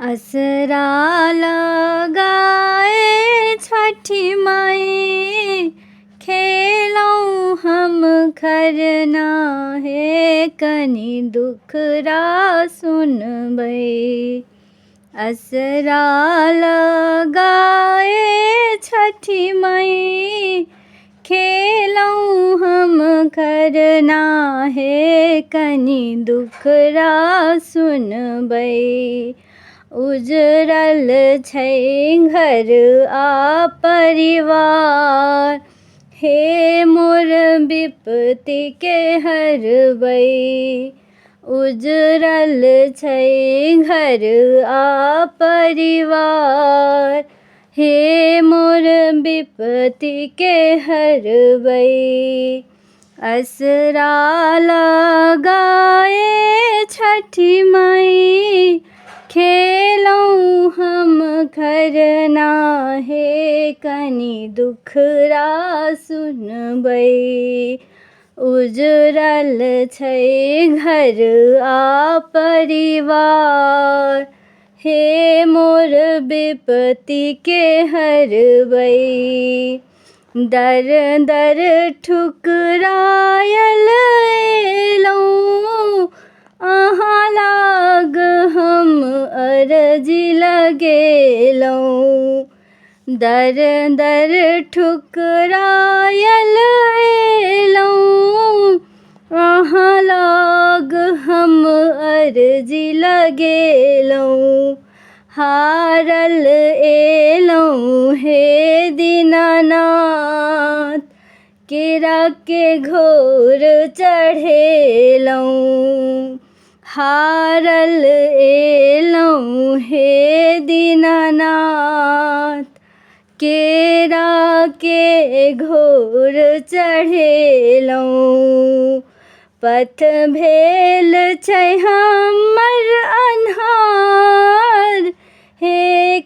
असरा लगाए छठी माई, खेलौं हम खरना हे कनि दुखरा सुनबै। असरा लगाए छठी माई, खेलौं हम खरना हे कनि दुखरा सुनबै। उजरल छै घर आ परिवार, हे मोर विपत्ति के हरबै। उजरल छै घर आ परिवार, हे मोर विपत्ति के हरबै। असरा लगाए छठी माई, खेलौं हम खरना हे कनि दुखरा सुनबै। उजरल छै घर आ परिवार, हे मोर विपत्ति के हरबै। दर दर ठुकरायल एलौं, अहाँ लाग हम अरजी लगेलौं। दर दर ठुकरायल एलौं, अहाँ लाग हम अरजी लगेलौं। हारल एलौं हे दीनानाथ, केरा के घोर चढ़ेलौं। हारल एलौं हे दीनानाथ, केरा के घोर चढ़ेलौं। पथ भेल छै हमर अन्हार, हे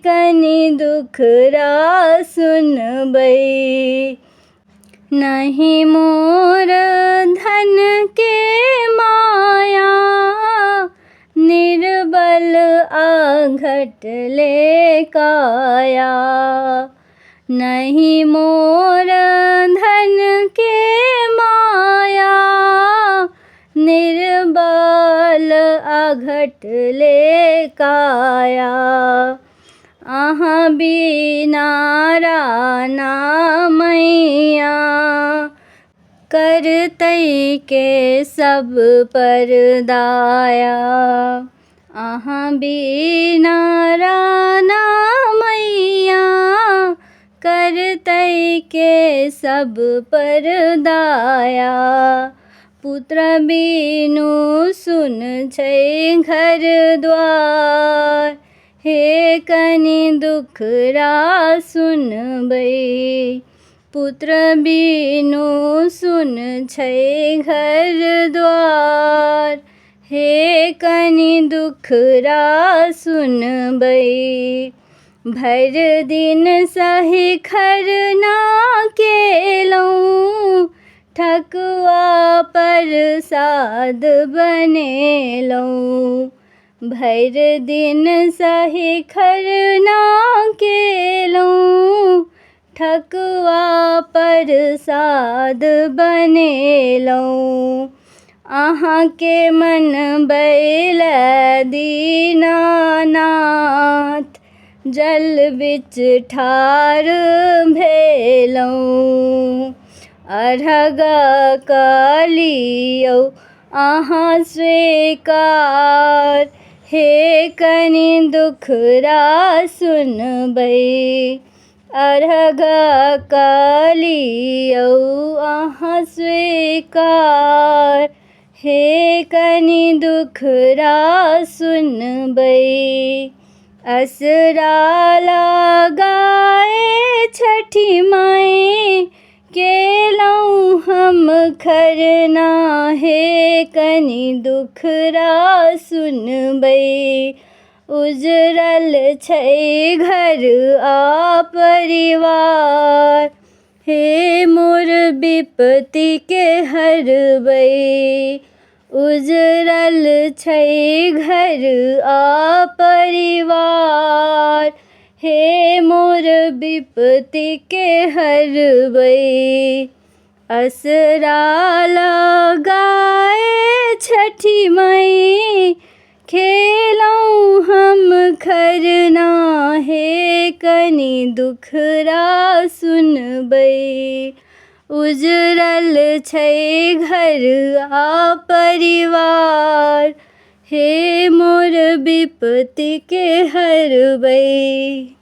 कनि दुखरा सुनबै। नहि मोर धन के माया, निर्बल आ घटले काया। नहि मोर धन के माया, निर्बल आ घटले काया। अहाँ बिना राना मैया, करतै के सब पर दाया। अहाँ बिना राना मैया, करतै के सब पर दाया। पुत्र बिनु सुन छै घर द्वार, हे कनि दुखरा सुनबै। पुत्र बिनु सुन छै घर द्वार, हे कनि दुखरा सुनबै। भर दिन सहि खरना केलौं, ठकुआ प्रसाद बनेलौं। भर दिन सहि खरना केलौं, ठकुआ प्रसाद बनेलौं। अहाँ के मनबै ले दीनानाथ, जल बिच ठाढ़ भेलौं। अरघ कलियौ अहाँ स्वीकार, हे कनि दुखरा सुनबै। अरघ कलियौ अहाँ स्वीकार, हे कनि दुखरा सुनबै। असरा लगाए छठी माई, केलौं हम खरना हे कनि दुखरा सुनबै। उजरल छै घर आ परिवार, हे मोर विपत्ति के हरबै। उजरल छै घर आ परिवार, हे मोर विपत्ति के हरबै। असरा लगाए छठी माई, खेलौं हम खरना, हे कनि दुखरा सुनबै। उजरल छै घर आ परिवार, हे मोर विपत्ति के हरबै।